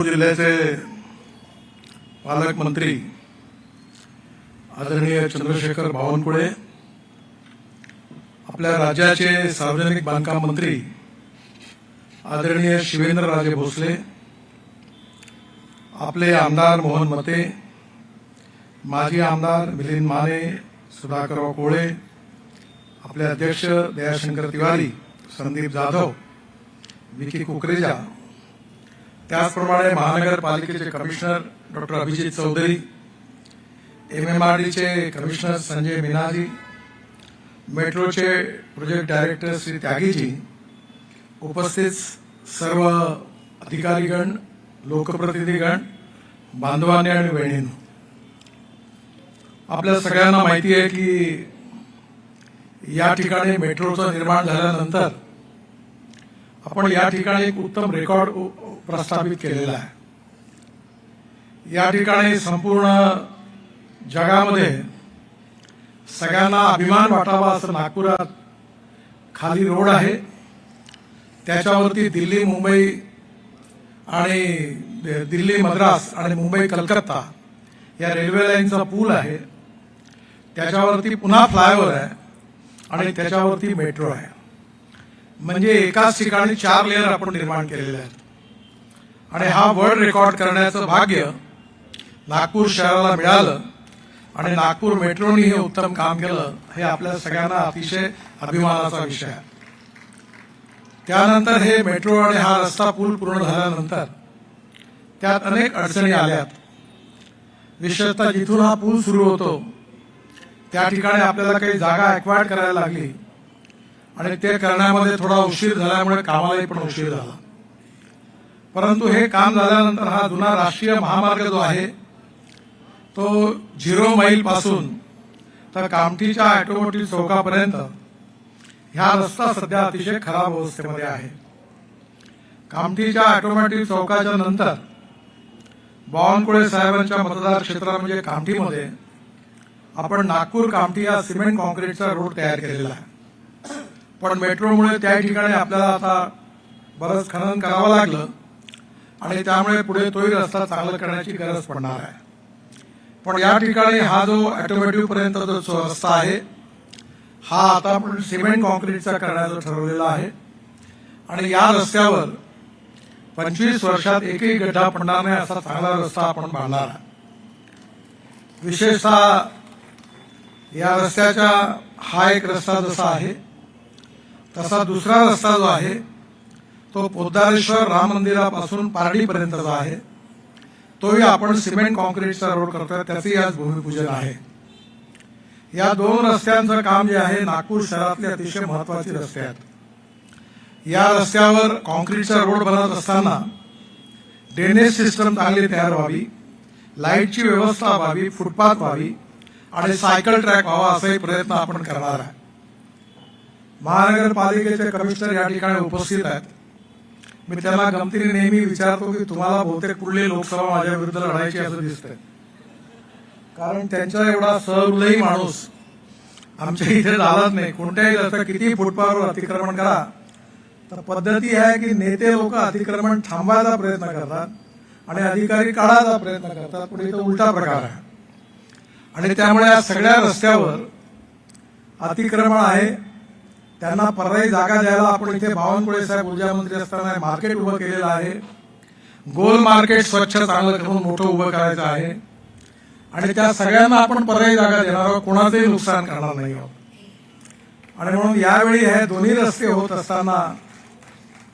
जिल्ह्याचे पालकमंत्री आदरणीय चंद्रशेखर बावनकुळे, आपल्या राज्याचे सार्वजनिक बांधकाम मंत्री आदरणीय शिवेंद्रराजे भोसले, आपले आमदार मोहन मते, माजी आमदार मिलिंद माने, सुधाकरराव कोळे, आपले अध्यक्ष दयाशंकर तिवारी, संदीप जाधव, विकी कुकरेजा, त्याचप्रमाणे महानगरपालिकेचे कमिशनर डॉक्टर अभिजित चौधरी, MMRDचे कमिशनर संजय मीनाजी, मेट्रोचे प्रोजेक्ट डायरेक्टर श्री त्यागीजी, उपस्थित सर्व अधिकारीगण, लोकप्रतिनिधीगण, बांधवांनी आणि बहिणींनो, आपल्या सगळ्यांना माहिती आहे की या ठिकाणी मेट्रोचं निर्माण झाल्यानंतर आपण या ठिकाणी एक उत्तम रेकॉर्ड प्रस्थापित केलेला आहे. या ठिकाणी संपूर्ण जगामध्ये सगळ्यांना अभिमान वाटावा असं नागपुरात खाली रोड आहे, त्याच्यावरती दिल्ली मुंबई आणि दिल्ली मद्रास आणि मुंबई कलकत्ता या रेल्वे लाईनचा पूल आहे, त्याच्यावरती पुन्हा फ्लायओव्हर आहे आणि त्याच्यावरती मेट्रो आहे. म्हणजे एकाच ठिकाणी 4 लेअर आपण निर्माण केलेले आहेत आणि हा वर्ल्ड रेकॉर्ड करण्याचं भाग्य नागपूर शहराला मिळालं आणि नागपूर मेट्रोने हे उत्तम काम केलं, हे आपल्या सगळ्यांना अतिशय अभिमानाचा विषय आहे. त्यानंतर हे मेट्रो आणि हा रस्ता पूल पूर्ण झाल्यानंतर त्यात अनेक अडचणी आल्यात. विशेषतः जिथून हा पूल सुरू होतो त्या ठिकाणी आपल्याला काही जागा ॲक्वायर्ड करायला लागली आणि ते करण्यामध्ये थोडा उशीर झाल्यामुळे कामालाही पण उशीर झाला. परंतु हे काम झाल्यानंतर हा जुना राष्ट्रीय महामार्ग जो आहे तो 0 मैल पासून तर कामठीच्या ऑटोमोटिव्ह चौकापर्यंत हा रस्ता सध्या अतिशय खराब अवस्थेमध्ये आहे. कामठीच्या ऑटोमोटिव्ह चौकाच्या नंतर बावनकुळे साहेबांच्या मतदार क्षेत्र म्हणजे कामठीमध्ये आपण नागपूर कामठी हा सिमेंट कॉन्क्रीटचा रोड तयार केलेला आहे. पण मेट्रोमुळे त्या ठिकाणी आपल्याला आता बरंच खनन करावं लागलं आणि त्यामुळे पुढे तोही रस्ता चांगला करण्याची गरज पडणार आहे. पण या ठिकाणी हा जो ऑटोमोटिव्ह पर्यंत जो रस्ता आहे हा आता आपण सिमेंट कॉन्क्रीटचा करण्याचं ठरवलेला आहे आणि या रस्त्यावर 25 वर्षात एकही गड्डा पडणार नाही असा चांगला रस्ता आपण बांधणार आहे. विशेषतः या रस्त्याच्या हा एक रस्ता जसा आहे तसा दुसरा रस्ता जो आहे तो पोद्दारेश्वर राम मंदिरापासून पारडीपर्यंतचा आहे, तोही आपण सिमेंट कॉन्क्रीटचा रोड करतोय, त्याचंही आज भूमिपूजन आहे. या 2 रस्त्यांचं काम जे आहे नागपूर शहरातले अतिशय महत्वाचे रस्ते आहेत. या रस्त्यावर कॉन्क्रीटचा रोड बनत असताना ड्रेनेज सिस्टम चांगली तयार व्हावी, लाईटची व्यवस्था व्हावी, फुटपाथ व्हावी आणि सायकल ट्रॅक व्हावा असाही प्रयत्न आपण करणार आहे. महानगरपालिकेचे कमिशनर या ठिकाणी उपस्थित आहेत. मी त्यांना गमतीने नेहमी विचारतो की तुम्हाला बहुतेक कुठली लोकसभा माझ्या विरुद्ध लढायची असं दिसतंय, कारण त्यांचा एवढा सहृदयी माणूस आमच्या इथे झालाच नाही. कोणत्याही रस्त्यावर किती फुटपाथवर अतिक्रमण करा, तर पद्धती आहे की नेते लोक अतिक्रमण थांबवायचा प्रयत्न करतात आणि अधिकारी काढायचा प्रयत्न करतात, पण इथं उलटा प्रकार आहे. आणि त्यामुळे या सगळ्या रस्त्यावर अतिक्रमण आहे. त्यांना पर्यायी जागा द्यायला आपण इथे बावनकुळे साहेब ऊर्जा मंत्री असताना मार्केट उभं केलेलं आहे. गोल मार्केट स्वच्छ चांगलं करून मोठं उभं करायचं आहे आणि त्या सगळ्यांना आपण पर्यायी जागा देणार आहोत, कोणाचंही नुकसान करणार नाही आहोत. आणि म्हणून यावेळी हे दोन्ही रस्ते होत असताना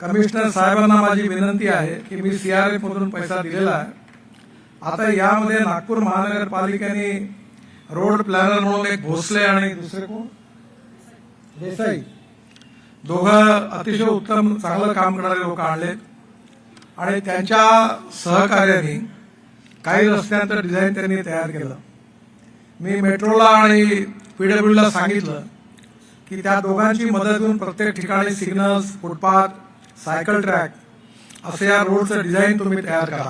कमिशनर साहेबांना माझी विनंती आहे की मी CRF मधून पैसा दिलेला आहे. आता यामध्ये नागपूर महानगरपालिकेने रोड प्लॅनर म्हणून एक भोसले आणि दुसरे कोण देसाई, दोघं अतिशय उत्तम चांगलं काम करणारे लोक आणले आणि त्यांच्या सहकार्याने काही रस्त्यांचं डिझाईन त्यांनी तयार केलं. मी मेट्रोला आणि PWDला सांगितलं की त्या दोघांची मदत घेऊन प्रत्येक ठिकाणी सिग्नल्स, फुटपाथ, सायकल ट्रॅक असे या रोडचं डिझाईन तुम्ही तयार करा.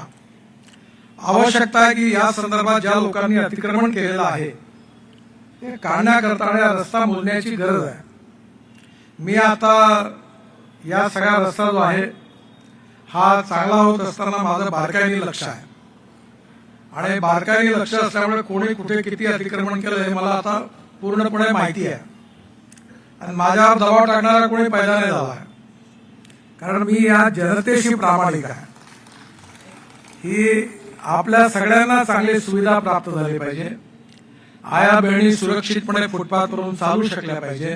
आवश्यकता आहे की या संदर्भात ज्या लोकांनी अतिक्रमण केलेलं आहे ते काढण्याकरता या रस्ता मोजण्याची गरज आहे. मी आता या सगळा रस्ता जो आहे हा चांगला होत असताना माझं बारकाईने लक्ष आहे आणि बारकाईने लक्ष असल्यामुळे कोणी कुठे किती अतिक्रमण केलं हे मला आता पूर्णपणे माहिती आहे आणि माझ्यावर दबाव टाकणारा कोणी पैदा नाही झाला, कारण मी या जनतेशी प्रामाणिक आहे. ही आपल्या सगळ्यांना चांगली सुविधा प्राप्त झाली पाहिजे. आया बहिणी सुरक्षितपणे फुटपाथवरून चालू शकल्या पाहिजे.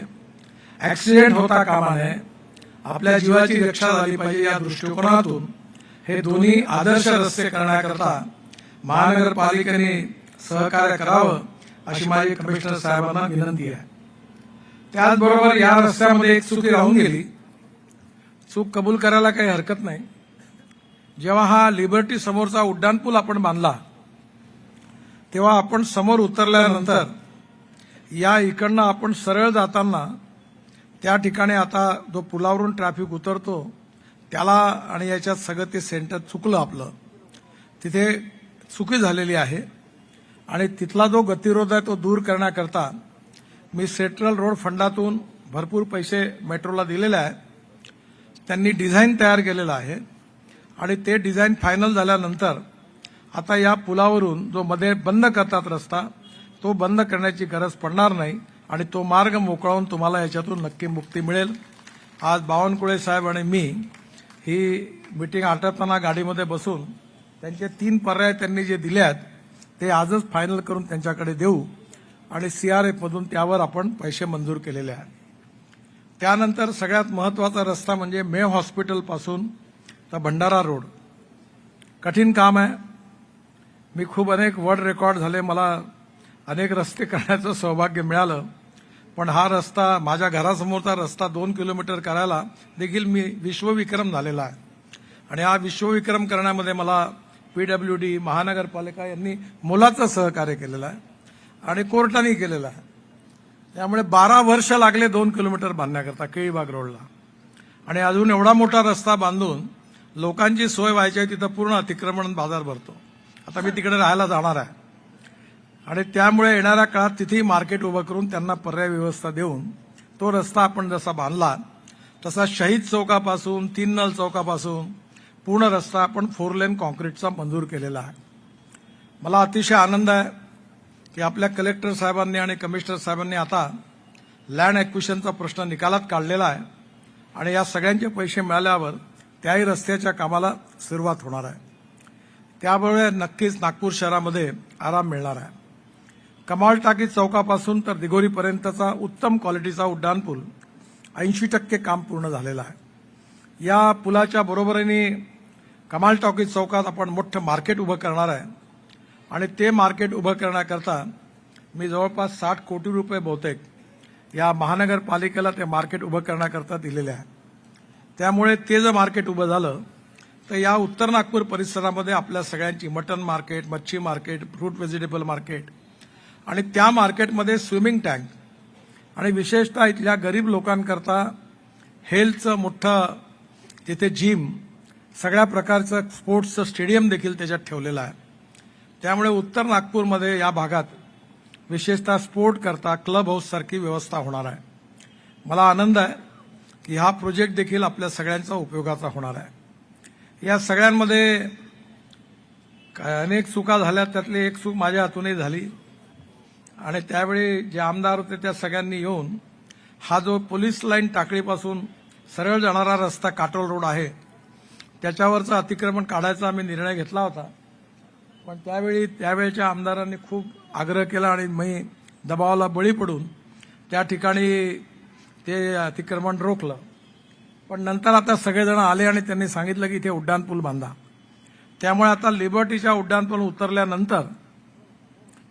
ऍक्सिडेंट होता कामा नये. आपल्या जीवाची रक्षा झाली पाहिजे. या दृष्टिकोनातून हे दोन्ही आदर्श रस्ते करण्याकरता महानगरपालिकेने सहकार्य करावं अशी माझी कमिशनर साहेबांना विनंती आहे. त्याचबरोबर या रस्त्यामध्ये एक चुकी राहून गेली. चूक कबूल करायला काही हरकत नाही. जेव्हा हा लिबर्टी समोरचा उड्डाणपूल आपण बांधला तेव्हा आपण समोर उतरल्यानंतर या इकडनं आपण सरळ जाताना त्या ठिकाणी आता जो पुलावरून ट्रॅफिक उतरतो त्याला आणि याच्यात सगळं ते सेंटर चुकलं आपलं. तिथे चुकी झालेली आहे आणि तिथला जो गतिरोध आहे तो दूर करण्याकरता मी सेंट्रल रोड फंडातून भरपूर पैसे मेट्रोला दिलेले आहेत. त्यांनी डिझाईन तयार केलेलं आहे आणि ते डिझाईन फायनल झाल्यानंतर आता या पुलावरून जो मध्ये बंद करतात रस्ता तो बंद करण्याची गरज पडणार नाही आणि तो मार्ग मोकळवून तुम्हाला याच्यातून नक्की मुक्ती मिळेल. आज बावनकुळे साहेब आणि मी ही मीटिंग आटपताना गाडीमध्ये बसून त्यांचे 3 पर्याय त्यांनी जे दिले आहेत ते आजच फायनल करून त्यांच्याकडे देऊ आणि सीआरएफमधून त्यावर आपण पैसे मंजूर केलेले आहेत. त्यानंतर सगळ्यात महत्वाचा रस्ता म्हणजे मे हॉस्पिटलपासून तर भंडारा रोड. कठीण काम आहे. मी खूप अनेक वर्ल्ड रेकॉर्ड झाले, मला अनेक रस्ते करण्याचं सौभाग्य मिळालं, पण हा रस्ता माझ्या घरासमोरचा रस्ता 2 किलोमीटर करायला देखील मी विश्वविक्रम झालेला आहे आणि हा विश्वविक्रम करण्यामध्ये मला पीडब्ल्यूडी महानगरपालिका यांनी मोलाचं सहकार्य केलेलं आहे आणि कोर्टाने केलेलं आहे. त्यामुळे 12 वर्ष लागले 2 किलोमीटर बांधण्याकरता केळीबाग रोडला आणि अजून एवढा मोठा रस्ता बांधून लोकांची सोय व्हायची आहे. तिथं पूर्ण अतिक्रमण बाजार भरतो. आता मी तिकडे राहायला जाणार आहे आणि त्यामुळे येणाऱ्या काळात तिथेही मार्केट उभं करून त्यांना पर्याय व्यवस्था देऊन तो रस्ता आपण जसा बांधला तसा शहीद चौकापासून 3 नल चौकापासून पूर्ण रस्ता आपण 4 लेन कॉन्क्रीटचा मंजूर केलेला आहे. मला अतिशय आनंद आहे की आपल्या कलेक्टर साहेबांनी आणि कमिशनर साहेबांनी आता लँड ॲक्विजिशनचा प्रश्न निकालात काढलेला आहे आणि या सगळ्यांचे पैसे मिळाल्यावर त्याही रस्त्याच्या कामाला सुरुवात होणार आहे. त्यामुळे नक्कीच नागपूर शहरामध्ये आराम मिळणार आहे. कमाल टाकी चौकापासून तर दिघोरीपर्यंतचा उत्तम क्वालिटीचा उड्डाणपूल 80% काम पूर्ण झालेला आहे. या पुलाच्या बरोबरीने कमाल टाकी चौकात आपण मोठं मार्केट उभं करणार आहे आणि ते मार्केट उभं करण्याकरता मी जवळपास 60 कोटी रुपये बहुतेक या महानगरपालिकेला ते मार्केट उभं करण्याकरता दिलेले आहे. त्यामुळे ते जर मार्केट उभं झालं तर या उत्तर नागपूर परिसरामध्ये आपल्या सगळ्यांची मटन मार्केट, मच्छी मार्केट, फ्रूट व्हेजिटेबल मार्केट आणि त्या मार्केटमध्ये स्विमिंग टँक आणि विशेषतः इथल्या गरीब लोकांकरता हेल्थचं मोठं तिथे जिम, सगळ्या प्रकारचं स्पोर्ट्सचं स्टेडियम देखील त्याच्यात ठेवलेलं आहे. त्यामुळे उत्तर नागपूरमध्ये या भागात विशेषतः स्पोर्ट करता क्लब हाऊस सारखी व्यवस्था होणार आहे. मला आनंद आहे की हा प्रोजेक्ट देखील आपल्या सगळ्यांचा उपयोगाचा होणार आहे. या सगळ्यांमध्ये अनेक चुका झाल्या, त्यातली एक चूक माझ्या हातूनही झाली आणि त्यावेळी जे आमदार होते त्या सगळ्यांनी येऊन हा जो पोलीस लाईन टाकळीपासून सरळ जाणारा रस्ता काटोल रोड आहे त्याच्यावरचं अतिक्रमण काढायचा आम्ही निर्णय घेतला होता, पण त्यावेळेच्या आमदारांनी खूप आग्रह केला आणि मी दबावाला बळी पडून त्या ठिकाणी ते अतिक्रमण रोखलं. पण नंतर आता सगळेजण आले आणि त्यांनी सांगितलं की इथे उड्डाणपूल बांधा. त्यामुळे आता लिबर्टीच्या उड्डाणपूल उतरल्यानंतर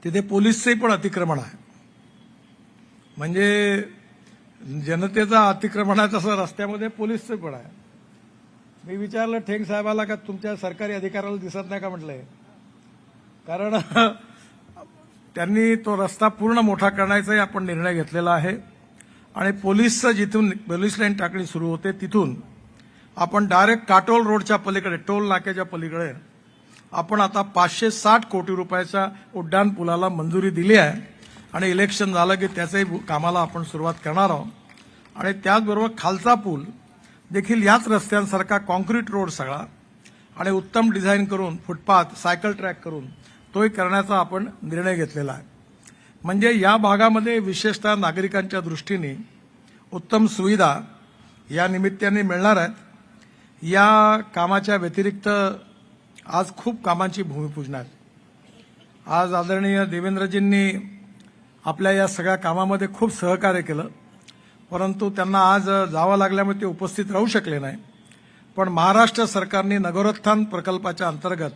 तिथे पोलीसचंही पण अतिक्रमण आहे. म्हणजे जनतेचा अतिक्रमण आहे तसं रस्त्यामध्ये पोलीसचं पण आहे. मी विचारलं ठेंग साहेबाला का तुमच्या सरकारी अधिकाऱ्याला दिसत नाही का म्हटलंय, कारण त्यांनी तो रस्ता पूर्ण मोठा करण्याचाही आपण निर्णय घेतलेला आहे आणि पोलीसचं जिथून पोलीस लाईन टाकणी सुरू होते तिथून आपण डायरेक्ट काटोल रोडच्या पलीकडे, टोल नाक्याच्या पलीकडे आपण आता 560 कोटी रुपयाच्या उड्डाण पुलाला मंजुरी दिली आहे आणि इलेक्शन झालं की त्याच्याही कामाला आपण सुरुवात करणार आहोत. आणि त्याचबरोबर खालचा पूल देखील याच रस्त्यांसारखा कॉन्क्रीट रोड सगळा आणि उत्तम डिझाईन करून फुटपाथ सायकल ट्रॅक करून तोही करण्याचा आपण निर्णय घेतलेला आहे. म्हणजे या भागामध्ये विशेषतः नागरिकांच्या दृष्टीने उत्तम सुविधा या निमित्ताने मिळणार आहेत. या कामाच्या व्यतिरिक्त आज खूप कामांची भूमिपूजन आहे. आज आदरणीय देवेंद्रजींनी आपल्या या सगळ्या कामामध्ये खूप सहकार्य केलं, परंतु त्यांना आज जावं लागल्यामुळे ते उपस्थित राहू शकले नाही. पण महाराष्ट्र सरकारने नगरोत्थान प्रकल्पाच्या अंतर्गत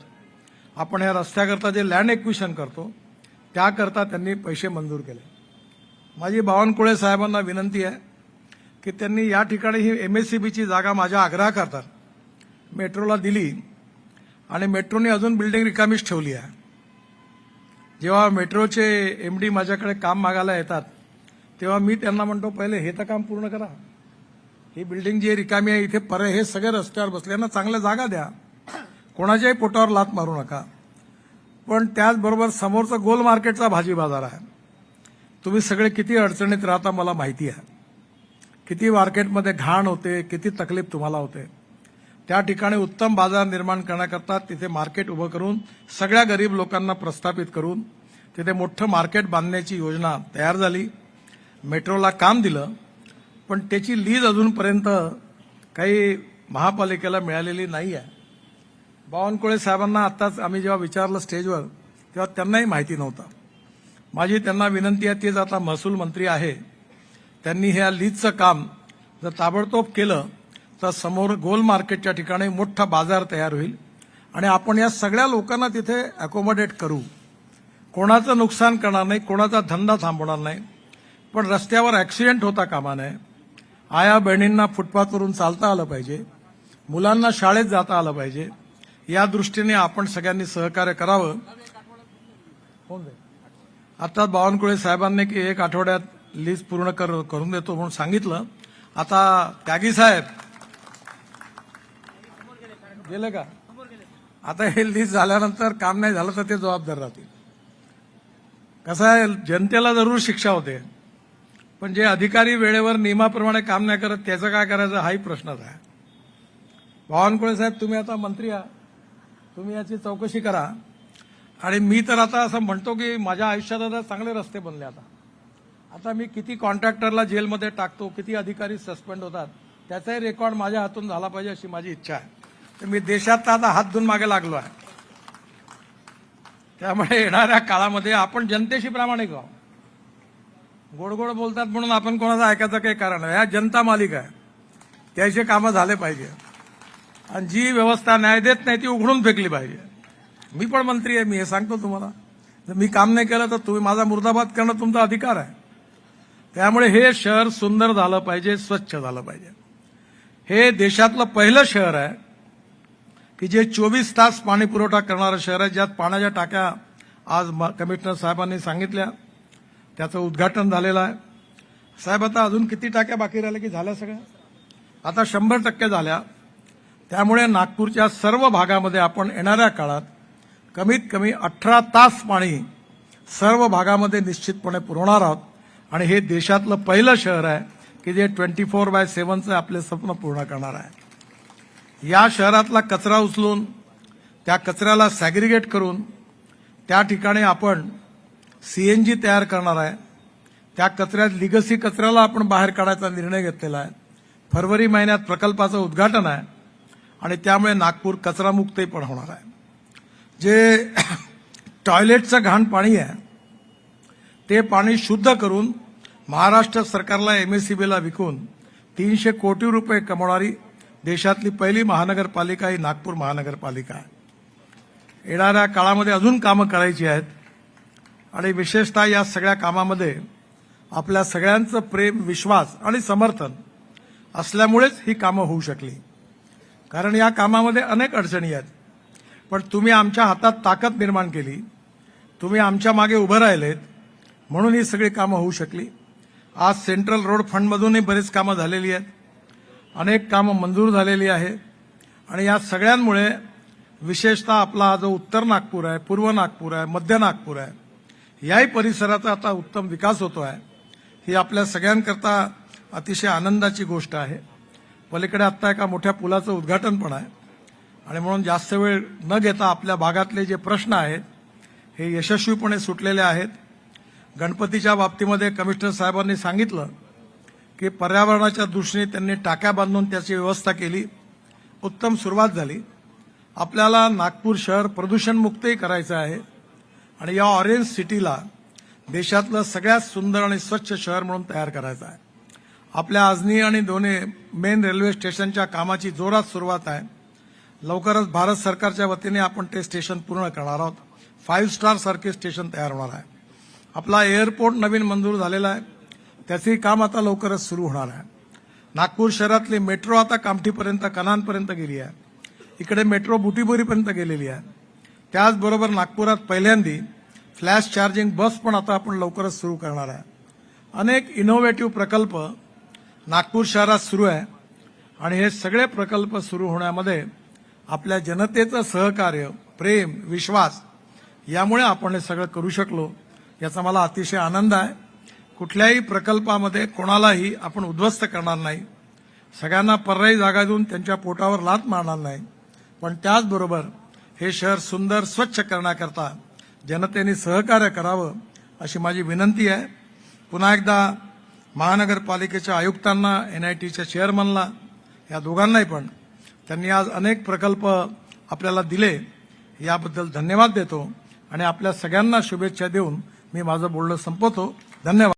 आपण या रस्त्याकरता जे लँड एक्विशन करतो त्याकरता त्यांनी पैसे मंजूर केले. माझी बावनकुळे साहेबांना विनंती आहे की त्यांनी या ठिकाणी ही MSCBची जागा माझ्या आग्रहाकरता मेट्रोला दिली आणि मेट्रोने अजून बिल्डिंग रिकामीच ठेवली आहे. जेव्हा मेट्रोचे MD माझ्याकडे काम मागायला येतात तेव्हा मी त्यांना म्हणतो, पहिले हे तर काम पूर्ण करा. ही बिल्डिंग जी रिकामी आहे इथे हे सगळे रस्त्यावर बसल्यांना चांगल्या जागा द्या, कोणाच्याही पोटावर लात मारू नका. पण त्याचबरोबर समोरचा गोल मार्केटचा भाजी बाजार आहे. तुम्ही सगळे किती अडचणीत राहता मला माहिती आहे. किती मार्केटमध्ये घाण होते, किती तकलीफ तुम्हाला होते. त्या ठिकाणी उत्तम बाजार निर्माण करण्याकरता तिथे मार्केट उभं करून सगळ्या गरीब लोकांना प्रस्थापित करून तिथे मोठं मार्केट बांधण्याची योजना तयार झाली. मेट्रोला काम दिलं, पण त्याची लीज अजूनपर्यंत काही महापालिकेला मिळालेली नाही आहे. बावनकुळे साहेबांना आत्ताच आम्ही जेव्हा विचारलं स्टेजवर तेव्हा त्यांनाही माहिती नव्हतं. माझी त्यांना विनंती आहे, तेच आता महसूल मंत्री आहे, त्यांनी ह्या लीजचं काम जर ताबडतोब केलं तर समोर गोल मार्केटच्या ठिकाणी मोठा बाजार तयार होईल आणि आपण या सगळ्या लोकांना तिथे अकोमोडेट करू. कोणाचं नुकसान करणार नाही, कोणाचा धंदा थांबवणार नाही, पण रस्त्यावर ऍक्सिडेंट होता कामा नये. आया बहिणींना फुटपाथवरून चालता आलं पाहिजे, मुलांना शाळेत जाता आलं पाहिजे. या दृष्टीने आपण सगळ्यांनी सहकार्य करावं. आता बावनकुळे साहेबांनी की 1 आठवड्यात लीज पूर्ण करून देतो म्हणून सांगितलं. आता त्यागी साहेब गेले का? आता हे लीज झाल्यानंतर काम नाही झालं तर ते जबाबदार राहतील. कसं आहे, जनतेला जरूर शिक्षा होते, पण जे अधिकारी वेळेवर नियमाप्रमाणे काम नाही करत त्याचं काय करायचं हाही प्रश्नच आहे. बावनकुळे साहेब, तुम्ही आता मंत्री आहात, तुम्ही याची चौकशी करा. आणि मी तर आता असं म्हणतो की माझ्या आयुष्यात आता चांगले रस्ते बनले. आता मी किती कॉन्ट्रॅक्टरला जेलमध्ये टाकतो, किती अधिकारी सस्पेंड होतात, त्याचाही रेकॉर्ड माझ्या हातून झाला पाहिजे अशी माझी इच्छा आहे. तर मी देशात आता हात धुवून मागे लागलो आहे. त्यामुळे येणाऱ्या काळामध्ये आपण जनतेशी प्रामाणिक आहोत. गोड गोड बोलतात म्हणून आपण कोणाचं ऐकायचं काही कारण नाही. या जनता मालिक आहे, त्याचे कामं झाले पाहिजे आणि जी व्यवस्था न्याय देत नाही ती उघडून फेकली पाहिजे. मी पण मंत्री आहे, मी हे सांगतो तुम्हाला. जर मी काम नाही केलं तर तुम्ही माझा मुर्दाबाद करणं तुमचा अधिकार आहे. त्यामुळे हे शहर सुंदर झालं पाहिजे, स्वच्छ झालं पाहिजे. हे देशातलं पहिलं शहर आहे की जे 24 तास पाणी पुरवठा करणारं शहर आहे, ज्यात पाण्याच्या टाक्या आज कमिशनर साहेबांनी सांगितल्या, त्याचं उद्घाटन झालेलं आहे. साहेब, आता अजून किती टाक्या बाकी राहिल्या की झाल्या सगळ्या? आता 100% झाल्या. त्यामुळे नागपूरच्या सर्व भागामध्ये आपण येणाऱ्या काळात कमीत कमी 18 तास पाणी सर्व भागामध्ये निश्चितपणे पुरवणार आहोत. आणि हे देशातलं पहिलं शहर आहे की जे 24/7चं आपले स्वप्न पूर्ण करणार आहे. या शहरातला कचरा उचलून त्या कचऱ्याला सॅग्रिगेट करून त्या ठिकाणी आपण CNG तयार करणार आहे. त्या कचऱ्यात लिगसी कचऱ्याला आपण बाहेर काढायचा निर्णय घेतलेला आहे. फरवरी महिन्यात प्रकल्पाचं उद्घाटन आहे आणि त्यामुळे नागपूर कचरामुक्तही पण होणार आहे. जे टॉयलेटचं घाण पाणी आहे ते पाणी शुद्ध करून महाराष्ट्र सरकारला MSCBला विकून 300 कोटी रुपये कमवणारी देशातली पहिली महानगरपालिका ही नागपूर महानगरपालिका आहे. येणाऱ्या काळामध्ये अजून कामं करायची आहेत आणि विशेषतः या सगळ्या कामामध्ये आपल्या सगळ्यांचं प्रेम, विश्वास आणि समर्थन असल्यामुळेच ही कामं होऊ शकली. कारण या कामामध्ये अनेक अडचणी आहेत, पण तुम्ही आमच्या हातात ताकद निर्माण केली, तुम्ही आमच्या मागे उभं राहिलेत म्हणून ही सगळी कामं होऊ शकली. आज सेंट्रल रोड फंडमधूनही बरीच कामं झालेली आहेत, अनेक कामं मंजूर झालेली आहेत. आणि या सगळ्यांमुळे विशेषतः आपला हा जो उत्तर नागपूर आहे, पूर्व नागपूर आहे, मध्य नागपूर आहे, याही परिसराचा आता उत्तम विकास होतो आहे. ही आपल्या सगळ्यांकरता अतिशय आनंदाची गोष्ट आहे. पलीकडे आत्ता एका मोठ्या पुलाचं उद्घाटन पण आहे आणि म्हणून जास्त वेळ न घेता आपल्या भागातले जे प्रश्न आहेत हे यशस्वीपणे सुटलेले आहेत. गणपतीच्या बाबतीमध्ये कमिशनर साहेबांनी सांगितलं की पर्यावरणाच्या दृष्टीने त्यांनी टाक्या बांधून त्याची व्यवस्था केली. उत्तम सुरुवात झाली. आपल्याला नागपूर शहर प्रदूषणमुक्तही करायचं आहे आणि या ऑरेंज सिटीला देशातलं सगळ्यात सुंदर आणि स्वच्छ शहर म्हणून तयार करायचं आहे. आपल्या आजनी आणि दोन्ही मेन रेल्वे स्टेशनच्या कामाची जोरात सुरुवात आहे. लवकरच भारत सरकारच्या वतीने आपण ते स्टेशन पूर्ण करणार आहोत. 5 स्टार सारखे स्टेशन तयार होणार आहे. आपला एअरपोर्ट नवीन मंजूर झालेला आहे, त्याचेही काम आता लवकरच सुरू होणार आहे. नागपूर शहरातली मेट्रो आता कामठीपर्यंत कनानपर्यंत गेली आहे. इकडे मेट्रो बुटीबोरीपर्यंत गेलेली आहे. त्याचबरोबर नागपुरात पहिल्यांदी फ्लॅश चार्जिंग बस पण आता आपण लवकरच सुरू करणार आहे. अनेक इनोव्हेटिव्ह प्रकल्प नागपूर शहरात सुरू आहे आणि हे सगळे प्रकल्प सुरू होण्यामध्ये आपल्या जनतेचं सहकार्य, प्रेम, विश्वास यामुळे आपण हे सगळं करू शकलो, याचा मला अतिशय आनंद आहे. कुठल्याही प्रकल्पामध्ये कोणालाही आपण उद्ध्वस्त करणार नाही, सगळ्यांना पर्यायी जागा देऊन त्यांच्या पोटावर लाथ मारणार नाही, पण त्याचबरोबर हे शहर सुंदर स्वच्छ करण्याकरता जनतेने सहकार्य करावं अशी माझी विनंती आहे. पुन्हा एकदा महानगरपालिकेच्या आयुक्तांना, NITच्या चेअरमनला, या दोघांनाही पण त्यांनी आज अनेक प्रकल्प आपल्याला दिले याबद्दल धन्यवाद देतो आणि आपल्या सगळ्यांना शुभेच्छा देऊन मी माझं बोलणं संपवतो. धन्यवाद.